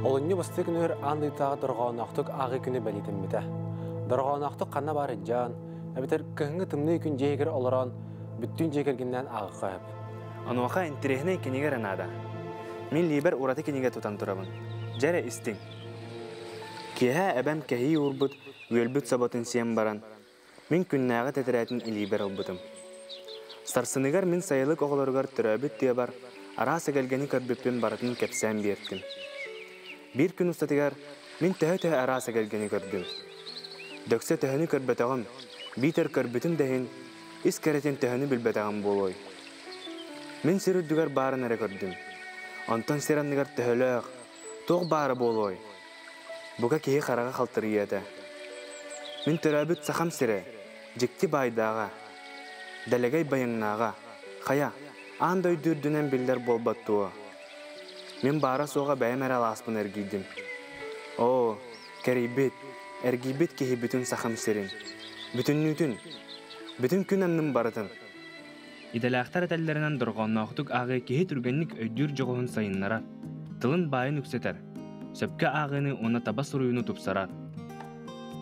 Олынны басты күнөр андыйтаға дұрғанақтық ағы күні бәлетіммеді. Дұрғанақтық қанна бар жан, әбітер кіңгі тымны күн жегір оларан бүттін жегіргіннен ағы қойып. Ануақа интерехіне кенегер анада. Мен лейбер ураты кенеге тұтан тұрабын. Жәрі істің. Кеға әбәм кәхи урбыт, өлбіт саботын сен баран. Мен күннәғы тәтірәтін лейбер олбытым. Старсыныгар мен сайылық оғыларығар түрәбіт де бар, арасы кәлгені көрбіппен баратын кәпсән берттім. Bir gün ustatıgar, men töhö arasa gelgeni gördüm. Dökse töhünü körbetağım, biter körbütün dehin, iskeretin töhünü bilbetağım boloy. Men sürüddügar barınara gördüm. Ondan serandıgar töhölöğ, toğ barı boloy. Buka kehi qarağa qaltırıyada. Men töröbüt saxam sire, jikti baydağa, delegay bayınağa, xaya, andoy dürdünen biller bolbattuğa. Men bara soğa bəyəmər alaspın ergiydim. O, kəribit, ergibit kehi bütün saxam sirin. Bütün künəmnin baratın. İdələqtar ətəllərindən durğanlaqdıq ağı kehi türgənlik öydür joğun sayınlara. Tılın bayın üksətər. Söpkə ağını ona taba suruyunu tupsarar.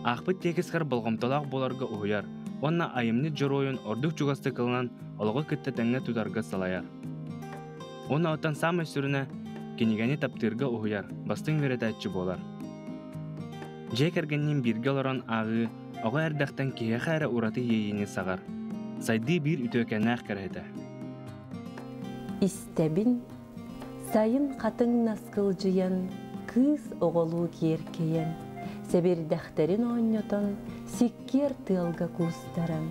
Aqbıt tekisqar bolğamtalaq bolarga uyar. Onna ayımlı joroyun orduq juğastı kılınan olғы küttetəngə tutarga salayar. Ona otan samay sürünə Kenigeni taptırga uyar, bastın veretayçı bolar. Jekergenin birge olaran ağı, oğa erdaqtan kehe xara uratı yeyini sağar. Saydı bir ütökenəq kərhədə. İstebin, sayın qatın naskılcıyan, kız oğulu kerkeyen, seberdəxtərin oynotan, sikker tılga kustaran,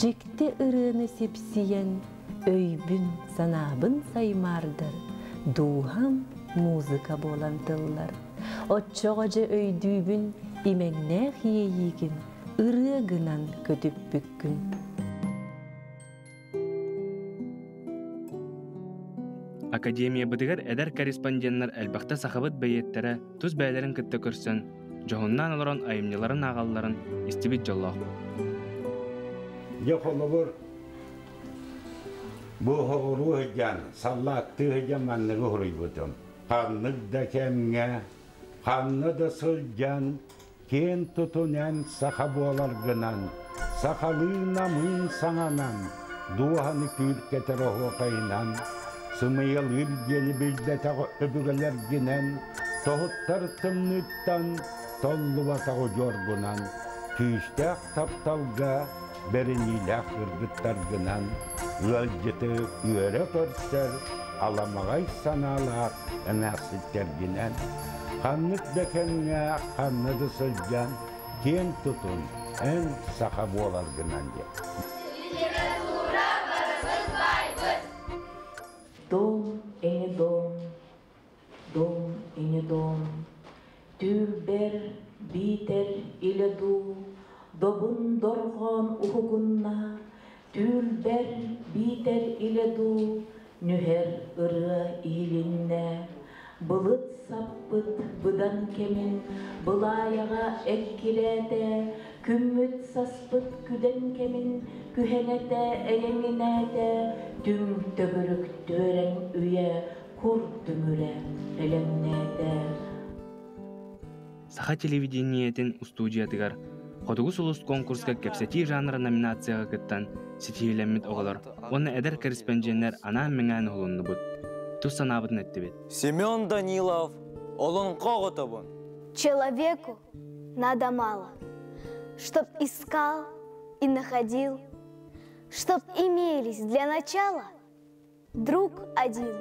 jekte ırını sepsiyen, öybün sanabın saymardır. Duham muzika bolan tıllar. Otçoğaca öydübün imenneğ yeyigin, ırığınan kötüp bükkün. Akademiya bıdıgar eder korrespondenler elbaqta saxabıt beyettere tuz bəylərin kıtta körsün, johunnan olaran ayımlıların ağalların istibit jolloq. Yoxolubur bu hoğuru hıcan, sallattığı hıcan manlığı huruybutum. Kanlık da kemge, kanlı da sılcan, ken tutunen sahabı olar gınan, sakalığına mın sananan, duhanı kürk getir oğu kaynan, sımıyıl ülgeni bilde öbügeler ginen, tohuttar tımnıktan, tollu vatağı jorgunan, tüyüştek taptalga, beriniyle kırgıttar gınan, Ölceti üyere körser, alamağay sanalar, enasitler ginen. Kanlık dekenge, kanlıdı sılcan, ken tutun, en sahabı olar gınan diye. Literatura barımız baybız. Dom, eni dom, dom, eni dom, tülber, biter ile du, dobun dorğon uhugunna, Tülber biter ile du, nüher ırı ilinne, Bılıt sappıt bıdan kemin, bılayağa ekkirede, Kümmüt saspıt küden kemin, kühenete eyenginede, Tüm töbürük tören üye, kur tümüre elennede. Saha televideniyetin ustudiyatigar, Qodugus ulus konkurska kepseti janra nominatsiyaga kıttan setihilemit oğalar, onu eder korrespondenler ana mengan hulunnu bud. Tuz sanabıdın etti bit. Семен Данилов, олын қоғытыбын. Человеку надо мало, чтоб искал и находил, чтоб имелись для начала друг один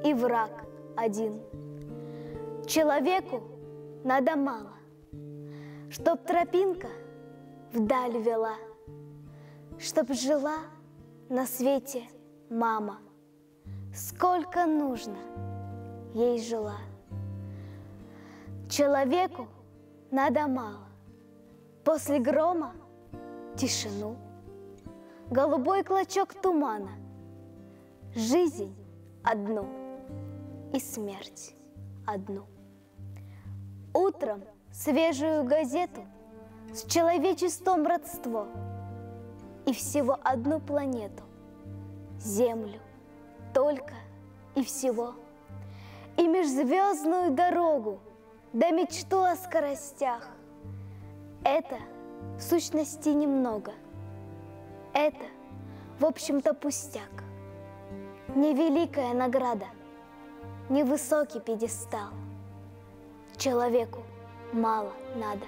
и враг один. Человеку надо мало, чтоб тропинка вдаль вела, чтоб жила на свете мама, сколько нужно ей жила. Человеку надо мало, после грома тишину, голубой клочок тумана, жизнь одну и смерть одну. Утром свежую газету с человечеством родство и всего одну планету, Землю, только и всего. и межзвездную дорогу, да мечту о скоростях. Это в сущности немного. Это, в общем-то, пустяк. Невеликая награда, невысокий пьедестал. Человеку мало надо,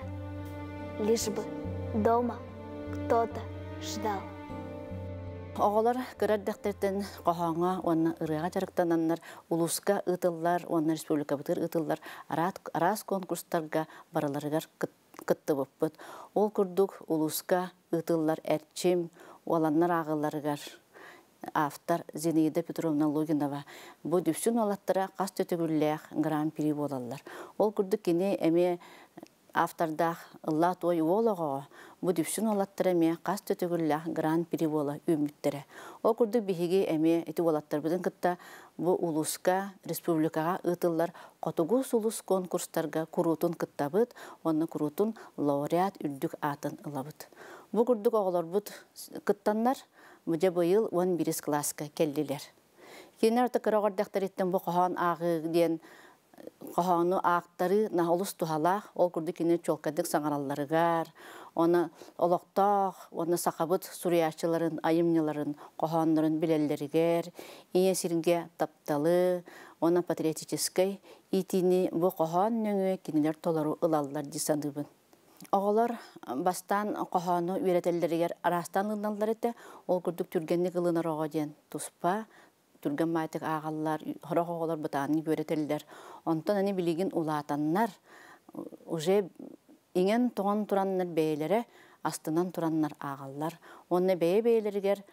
лишь бы дома кто-то ждал. Оғалар көрәрдәқтерден қоғаңа, оны ұрыға жарықтананлар, улуска ұтылар, оны республика бұтыр ұтылар, арас конкурстарға бараларығар кытты бұппыд. Ол күрдік улуска ұтылар әрчим, оланнар ағыларығар автор Зинаида Петровна Логинова. Бұл дүпсін олаттыра қас төтігілләқ гран-при болалар. Ол күрдік кене әме автордақ ұлла той олығы, бұл дүпсін олаттыра әме қас төтігілләқ гран-при бола үміттірі. Ол күрдік бігеге әме әті олаттыр бұдың күтті бұл улуска республикаға ұтылар қотығыз улус конкурстарға күрутын күттабыд, оны күрутын лауреат үлдік атын ұлабыд. Бұл күрдік оғылар бұд күттанлар, Бұжа бұйыл 11 класска келділер. Кейінер аты қырағырдақтар еттен бұл қоған ағы ден қоғаны ақтары нағылыс тұхалақ, ол күрді кейіне чолкадық саңараларығар, оны олықтақ, оны сақабыт сүрияшыларын, айымнеларын, қоғанларын білелерігер, ие сирінге тапталы, оны патриотическай, итini бұл қоған нөңі кейінер толару ылалылар десандыбын. Оғалар бастан қоғаны үйретелдерігер арастан ұлданлар еті, ол күрдік түргенні ғылынар оға ден тұспа, түрген майтық ағалар, қырық оғалар бұтаны үйретелдер. Онтан әне білеген ұлатанлар, уже еңен тоған тұранлар бәйлері, астынан тұранлар ағалар. Оны бәй-бәйлергер,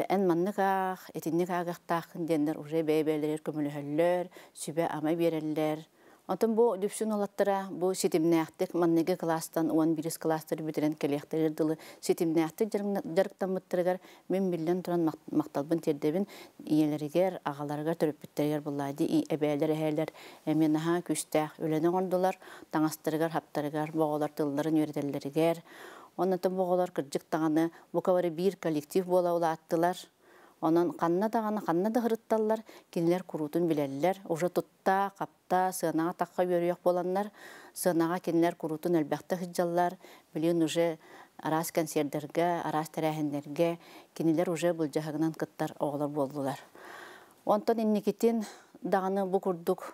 ән маннық ақ, етіннік ағақтақын дендер, уже бәй-бәйлер көмілі сүбе амай берелер. Онтан бұл дүпсін олаттыра, бұл сетімнәқтік маннеге кластан 11 кластары бітірен келектер дылы сетімнәқтік жарықтан мұттырығар мен білден тұран мақталбын тердебін иелерігер, ағаларығар түріп біттергер бұлайды. Әбәлер әйелер әмен аға күстәқ өлені ғордылар, таңастырығар, хаптарығар, боғалар тылларын өретелерігер. Онтан боғалар кірджік тағаны бұқавары бір коллектив бола ола аттылар. Онан қанна да ғырытталар, кенелер күрутын білелілер. Уже тұтта, қапта, сығанаға таққа өріяқ боланлар. Сығанаға кенелер күрутын әлбәқті ғыджалар. Білген уже арас консердерге, арас тәрәхендерге, кенелер уже бұл жағынан қыттар оғылар болдылар. Онтан иннекетін дағаны бұл күрдік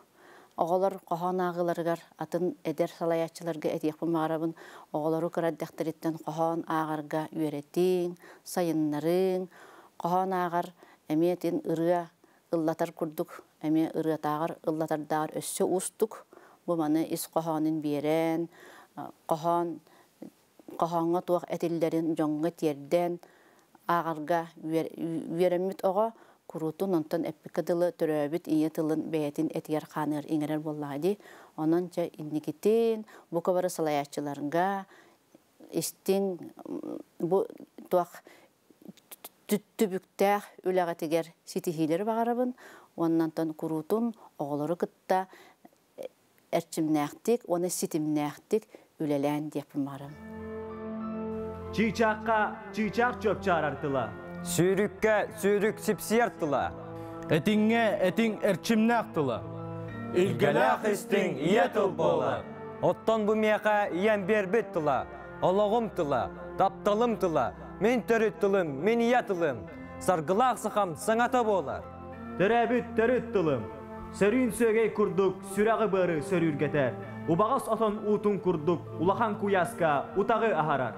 оғылар қоған ағыларығар, атын әдер салаячыларға әтеқпі мағарабын оғылары қыраддақтареттен қоған ағарға үйретің, сайынларың, Қоған ағар әметен ұрыға ұллатар күрдік, әме ұрыға ұллатардағар өссі ұстық. Бұл маны іс қоғанын берен, қоғанға туақ әтелдерін жоңға терден ағарға веремет оға күрутын онтан әппікадылы түрәбіт ие тылын бәйтін әтігер қанығыр еңерер боллады. Онын жа иннекетен бұқабары салаячыларыңға істен бұл туақ түттүбүктәх үләгәтегер ситихилер бағарабын, оннантан күрутун оғылары кытта әрчімнәқтік, оны ситімнәқтік үләлән депім барым. Чыйчаққа чыйчақ чөп чарартыла. Сүйрікке сүйрік сипсияртыла. Әтіңе әтің әрчімнәқтыла. Үлгеләқ істің ие тұл болар. Оттан bu мияқа иен бербет тыла. Олығым тыла, тапталым тыла. Мен төрет тылым, мен ия тылым. Саргылақ сықам сыңата болар. Төрәбіт төрет тылым. Сөрін сөгей күрдік, сүрәғі бары сөрүргетер. Убағас отын утын күрдік, улахан куяска, утағы ахарар.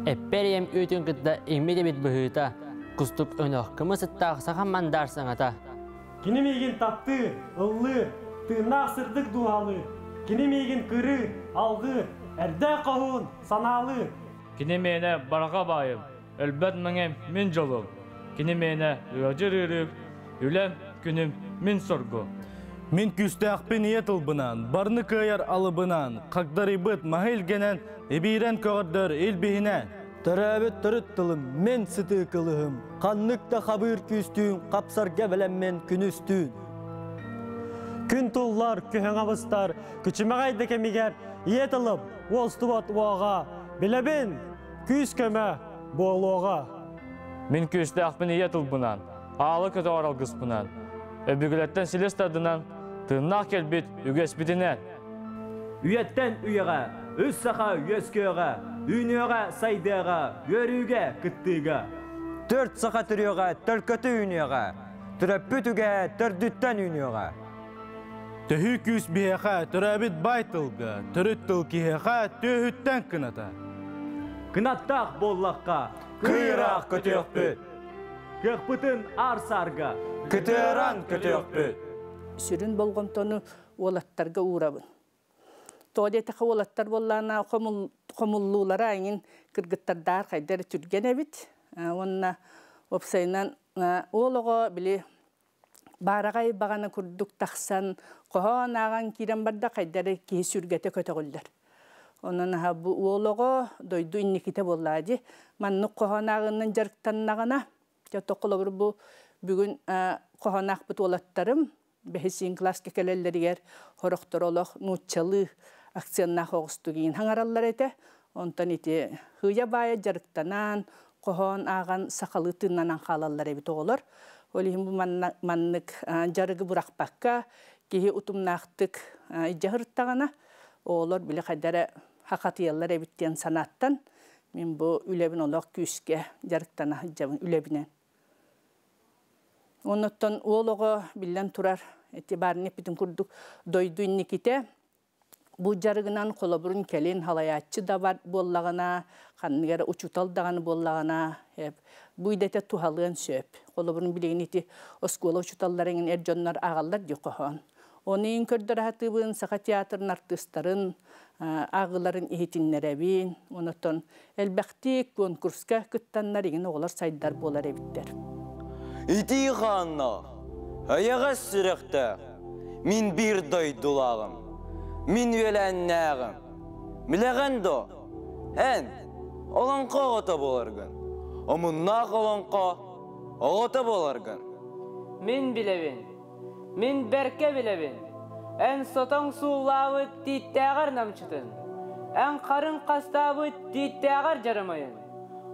Әпперем өтін күтті емеде бет бұхыта. Күстік өнақ кымысыттағы сақам мандар сыңата. Кенемеген тапты, ұллы, тыңнақ сырдық дуалы. Кенемеген кыры, алғы, әрді қағын, саналы. Кенемені барға байым, әлбәт мәңем мен жолым. Кенемені өжір үріп, үлем күнім мен соргу. Мен күстәқпен етілбінан, барны көйер алыбынан, қақдары бұт мағылгенен, әбейрен көғырдар елбейінен. Төрәбіт түріттілім, мен сыты қылығым, қаннықта қабыр күстің, қапсарға білеммен күн үстің. Күн тұллар, күхен абыстар, күчімағайды кемегер, етілім, олстыбат уаға, білебін, күз көмі болуға. Мен күстәқпен етілбінан, алы көті оралғыспінан, өбігілеттен селестадынан, Tığınnak kelbit üges bitiner. Üyetten üyege, üs saha üyesköge, üynöge saydıga, yörüge kıttıga. 4 saha türüge, törkötü üynöge, türöppütüge, tördütten üynöge. Töhüküs biheqa törabit baytılga, törüttül kiheqa töhütten kınata. Kınattaq bollaqqa, kıyrak kötökpüt. Kıqpıtın arsarga, kütöran kötökpüt. Sürün bolğomtonu olattarga uğrabın. Toodetaqa olattar bollana komullulara ayın kırgıttardar qaydar türgen ebit. Onna opsaynan oğloğu bili baragay bagana kurduk taqsan qohon ağan kiren barda qaydar ki sürgete kötögüller. Onun ha bu oğloğu doydu innikite bolladı. Mannuq qohon ağından jarıktannagana toqolobur bu bugün qohon aqbıt olattarım behesin klas kekelelleriger horoktor oloq nuççalı aksiyonna hoğustugin hangarallar ete. Ondan iti hıya baya jarıktanan qohon ağan sakalı tınnanan qalallar ebit oğulur. Olihim bu manlık jarıgı bırakbakka kihi utumnaqtık ijahırttağana oğulur bile qaydara haqatiyallar ebitten sanattan min bu ülebin oloq küske jarıktana hıjabın ülebinen. Ondan oğluğu billen turar etibarını epitin kurduk doydu innikite. Bu jarıgınan kolaburun kelin halayatçı da var bollağına, kanıgara uçutal dağını bollağına hep. Bu idete tuhalığın söp. Kolaburun bileğini iti oskola uçutallarının erjonlar ağallar diyor qohon. Onun kördür hatıbın, sağa tiyatrın artistların, ağıların ehitinlere bin. Ondan elbektik konkurska kıttanlar oğlar saydılar bolar ebitler. İti xanna, ayağa sürekte, min bir doydulağım, min velennağım. Bileğen do, en, olanqa oğata bolargın. Omunnaq olanqa, oğata bolargın. Min bilevin, min berke bilevin. En sotan suğlağı titteğer namçıtın. En karın kastabı titteğer jarımayın.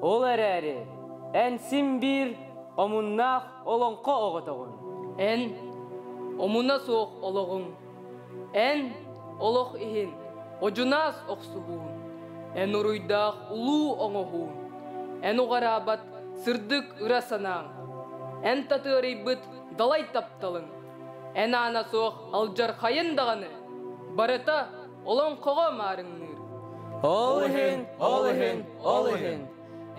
Ol ereri, en sim bir, omunnaq olanqa oğatağın. En, omuna soğuk oloğun. En, oloq ihin, ocunas oqsuğun. En uruydaq ulu oğuğun. En uğarabat sırdık ırasanağın. En tatırıybıt dalay taptalın. En ana soğuk alcar kayın dağını. Barata olanqağa marınır. Ol ihin, ol ihin, ol ihin.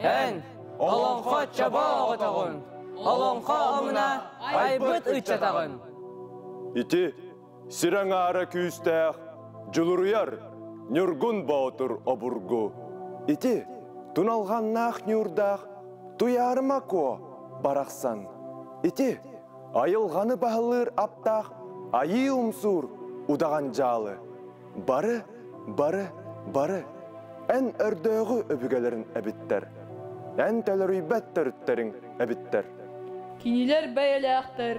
En, olanqa çaba oğatağın. Olanqa omuna aybıt ıçatağın. İti, siren ağara küstağ, juluruyar, nürgün bağıtır oburgu. İti, tunalğannağ nürdağ, tuyarıma ko, baraqsan. İti, ayılğanı bağılır aptağ, ayı umsur, udağan jalı. Barı, barı, barı, en ördöğü öbügelerin ebitter. En tölürüybet törütterin ebitter. Kiniler beyelağtır,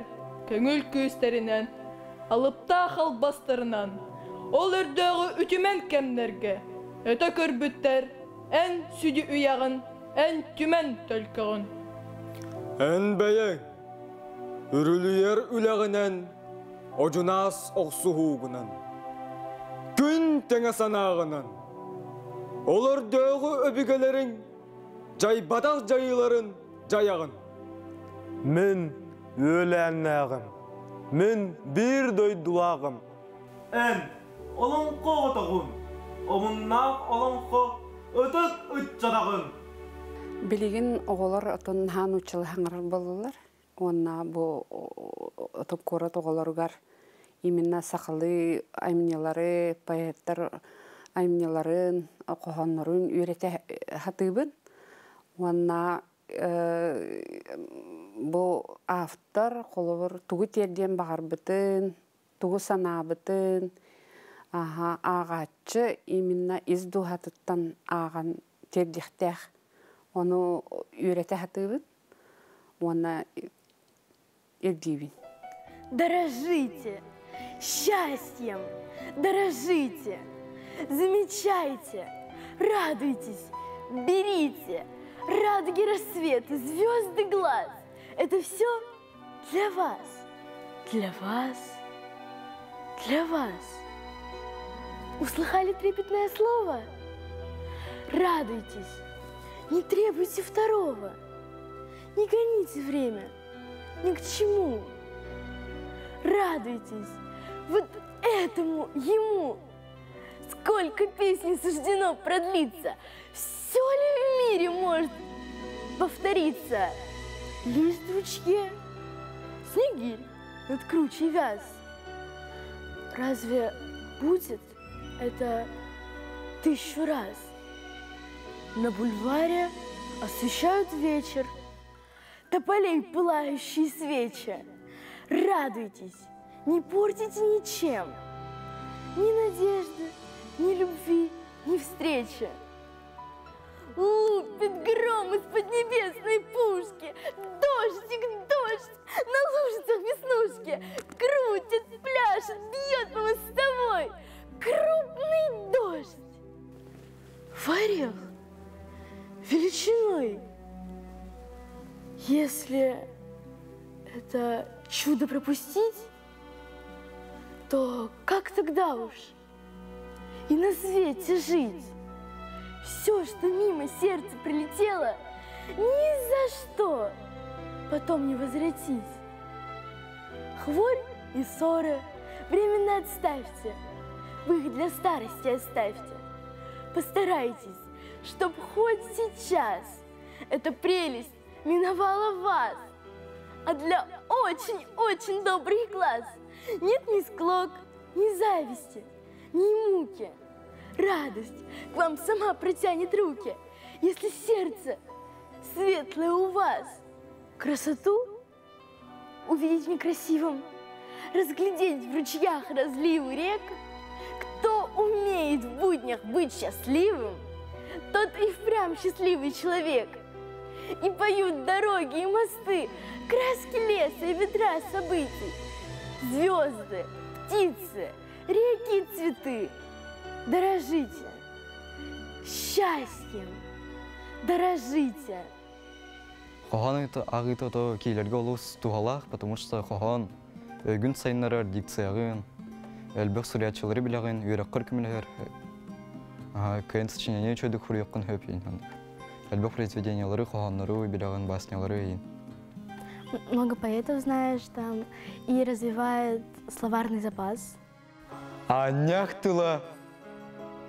köngül küsterinden, alıpta halbastarından, ol ördöğü ütümen kemlerge, öte körbütter, en südü üyağın, en tümen tölkağın. En beyen, ürülüyer üleğinen, ocunas oqsuhuğunan, gün tenge sanağınan, ol ördöğü öbügelerin, jaybadaq jayıların jayağın. Men ölenağım, men bir doydulağım. En, olanqa oğatağın, omunnaq olanqa ötök ıççatağın. Bilgin oğular otun han uçalı hangar bolurlar. Onna bu otuk korat oğulargar iminna sakalı ayminyaları, payetler ayminyaların, qohonların ürete hatıbın. Onna bu aftar kolor tuğu terdiyen bağırbıtın, tuğu sanabıtın, ağaççı iminna izdu hatıttan ağan terdihtäh. Onu ürete hatıbın, ona erдивин. Дорожите счастьем, дорожите, замечайте, радуйтесь, берите радуги рассвета, звезды глаз. Это все для вас, для вас, для вас. Услыхали трепетное слово? Радуйтесь, не требуйте второго, не гоните время ни к чему. Радуйтесь вот этому ему. Сколько песней суждено продлиться, все ли в мире может повториться? Лист в ручье, снегирь над кручей вяз. Разве будет это 1000 раз? На бульваре освещают вечер, тополей пылающие свечи. Радуйтесь, не портите ничем, ни надежды, ни любви, ни встречи. Лупит гром из-под небесной пушки, дождик, дождь, на лужицах веснушки, крутит, пляшет, бьет по мостовой, крупный дождь. В орех величиной. Если это чудо пропустить, то как тогда уж и на свете жить? Все, что мимо сердца прилетело, ни за что потом не возвратить. Хворь и ссоры временно отставьте, вы их для старости оставьте. Постарайтесь, чтоб хоть сейчас эта прелесть миновала вас, а для очень-очень добрых глаз нет ни склок, ни зависти, ни муки. Радость к вам сама протянет руки, если сердце светлое у вас. Красоту увидеть в некрасивом, разглядеть в ручьях разливы рек. Кто умеет в буднях быть счастливым, тот и впрямь счастливый человек. И поют дороги и мосты, краски леса и ветра событий, звезды, птицы, реки и цветы. Дорожите счастьем, дорожите. Хохан это агито килерге олус тухалах, потому что хохан гүн сайнарар дикциягын, элбек сурячылары билягын, юраккар кимилер. Кайын сочинение чөйдік хурияқын хөпейін. Элбек произведениялары хоханнары билягын баснялары. Много поэтов знаешь там и развивает словарный запас. Анях тыла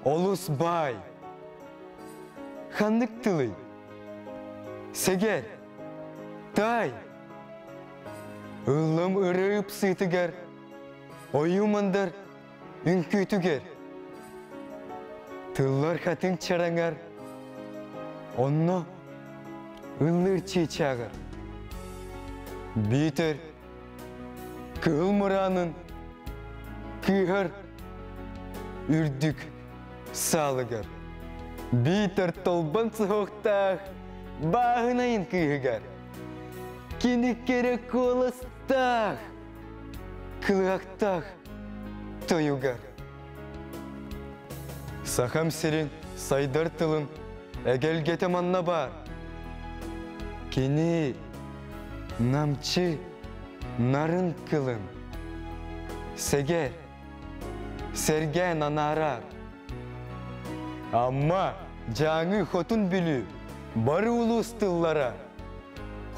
олус бай. Ханнык тылы. Сегер. Тай. Улым ырып сытыгер. Ойумандар үнкүтүгер. Тыллар хатын чараңар. Онно ылыр чечагыр. Битер кылмыранын кыгар үрдүк салыгар. Битер толбан сыхоқтақ бағынайын кыгар. Кені керек колыстақ кылақтақ тойугар. Сахам серин сайдар тылын әгел кетеманна бар. Кені намчы нарын кылын. Сегер, серген анарар. Амма жаңы хотун білі бары улус тыллара.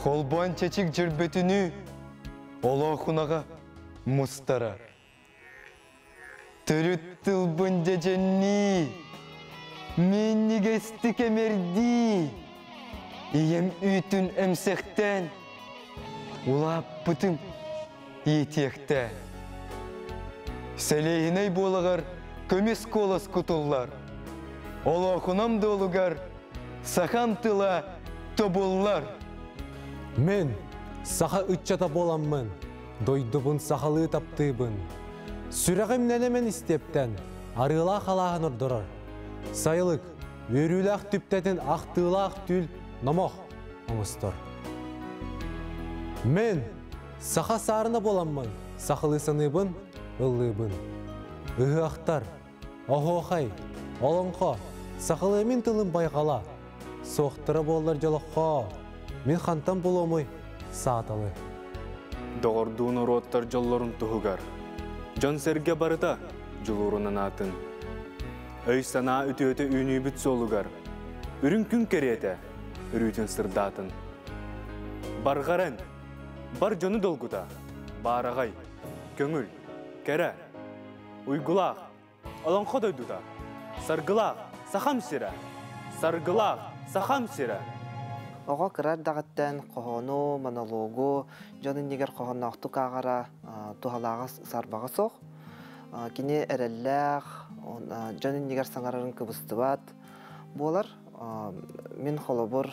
Холбан чечик жүрбетіні олақунаға мұстара. Түріт тылбын жеженні, мен негесті кемерді. Ием үйтін әмсектен, улап бұтым етекті. Сәлейіней болығар көмес колас күтуллар. Олақунам долугар сахан тыла тобуллар. Мен саха үтчата боламмын, дойдубун сахалы таптыбын. Сүрәғым нәнемен істептен, арыла қалағын ұрдырыр. Сайылык, өріләқ түптәтін ақтылақ түл намақ оңыстыр. Мен саха сарыны боламмын, сахалы сыныбын, ыллыбын. Үғақтар, оғоқай, олонқа, сахалы мен тылын байғала. Соқтыры болдар жолыққа, мен хантан боламой сааталы. Доғырдуын ұроттар жолларын тұғығар. Жон серге барыта жылуырынан атын. Өй сана үті-өті үйні бүт солугар. Үрін күн кереті, үрүйтін сырдатын. Барғаран, бар жоны долгута, барағай, көңіл, кәрі, уйгулақ, аланқа дойдута, саргылақ, сахам сирә, саргылақ, сахам сирә. Оға кырар дағыттан қоғону, монологу, жоны негер қоғоннақтық ағара тухалаға сарбаға соқ. Кене әрәлләқ, жоны негер саңарарын кыбыстыбат. Болар, мен қолыбыр,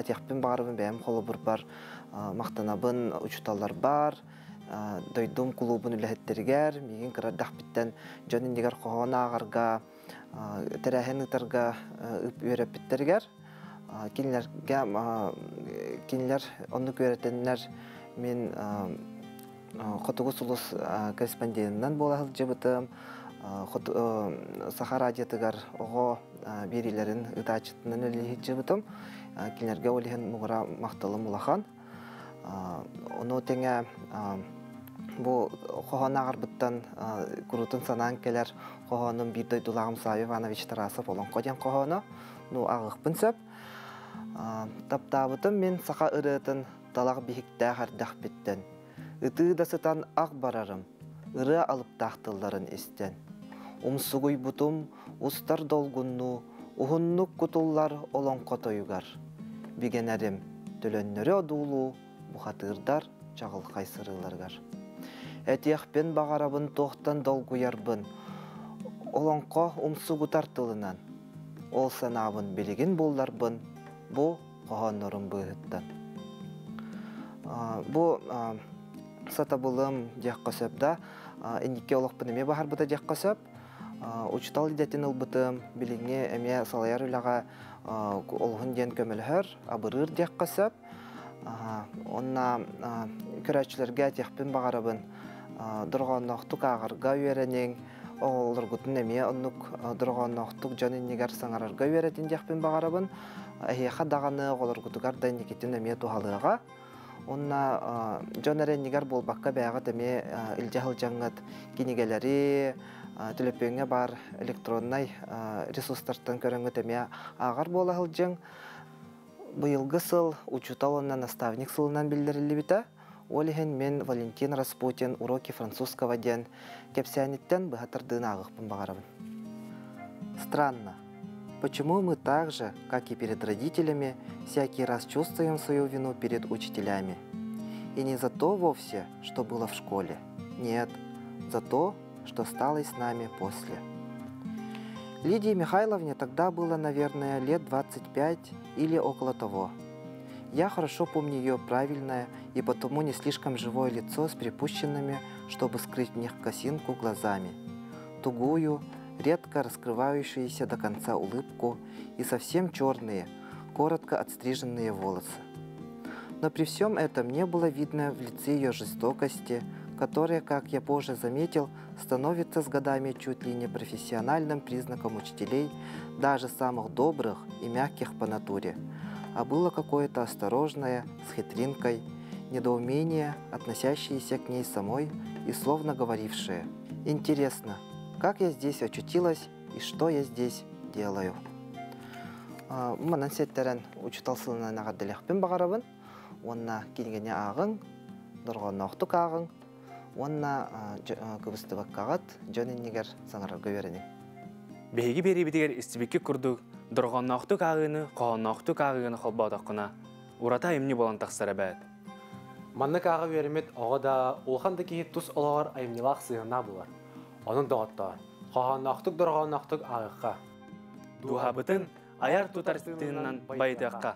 әтеқпен бағарыбын бәйім қолыбыр бар, мақтанабын учуталар бар, дойдум клубын үләхеттергер, меген кырар дақпиттен жоны негер қоғон ағарға, тәрәхен ұтарға үп өрәп біттергер. Кинлер онны көретенлер мен Хотугус улус корреспондентынан болахыл жебытым. Саха радиотыгар ого берилерин ытачытынан өлі жебытым. Кинлерге олихен муғыра мақтылым улахан. Оны теңе бұл қоғаны ағарбыттан күрутын санан келер қоғаным бірдей дұлағым Сави Иванович Тарасов олон қоден қоғаны. Ну ағықпын сөп. Таптабытым мен сақа ұрытын талақ бейікті ғардақ біттен. Үті дасытан ақ барарым, ұры алып тақтыларын істен. Умсугуй бұтым, ұстар долгунну, ұғыннық құтылар олон қотойығар. Бігенәрім, төлөннөрі одулу, бұхатырдар, чағыл қайсырыларғар. Әтияқпен бағарабын тоқтан долгуярбын, олонқо умсугу тартылынан. Ол санабын білеген болдарбын, бұл қоғанырым бұғыттан. Бұл сатабылым дияққа сөпді, әнекке олықпын әме бағар бұта дияққа сөп. Учтал едетін ұлбытым, біліңе әме салаяр үліға олғын ден көмілігір, абырыр дияққа сөп. Онна көрәтшілерге әтеқпен бағарабын дұрғаннақтық ағырға үйеренең, олар күтін әме ұнық дұрғаннақтық жанын негер саңарарға үйеретін дияқпен бағарабын. Әйеқа дағаны олар күтігар дайнекетін әме туғалыға. Онна жонары негер бол баққа бәғат әме үлжағыл жаңғыт кенегелері, төлепеңе бар электроннай ресурстартан көріңгіт әме ағар болағыл жаң. Бұйылғы сыл учутал онна наставник сылынан білдірілі біті. Олеген мен Валентин Распутин уроки французского ден кепсяниттен бұғатырдың ағықпын бағарабын. Странно. Почему мы так же, как и перед родителями, всякий раз чувствуем свою вину перед учителями? И не за то вовсе, что было в школе. Нет, за то, что стало с нами после. Лидии Михайловне тогда было, наверное, лет 25 или около того. Я хорошо помню ее правильное и потому не слишком живое лицо с припущенными, чтобы скрыть в них косинку, глазами. Тугую, редко раскрывающуюся до конца улыбку и совсем черные, коротко отстриженные волосы. Но при всем этом не было видно в лице ее жестокости, которая, как я позже заметил, становится с годами чуть ли не профессиональным признаком учителей, даже самых добрых и мягких по натуре, а было какое-то осторожное, с хитринкой, недоумение, относящееся к ней самой и словно говорившее: «Интересно, как я здесь очутилась и что я здесь делаю?» Мұнан сеттерін учиталсылына нағадылықпен бағарабын, онна келгене ағың, дұрғанна оқтық ағың, онна көбісті баққағат, жөнін негер саңырар көверіне. Бейгі бері бітігер істібекке күрдік, дұрғанна оқтық ағыны, қоғанна оқтық ағыны қолбаудаққына, ұрата емні болан тақсары бәд. Маннық ағы веремет оғада олқанды кейі тұс олағар айымнилақ сығына болар. Оның доғаттар, қоғанна оқтық дұрғанна оқтық ағыққа. Дуғабытын аяр тұтар стенінен байдыққа.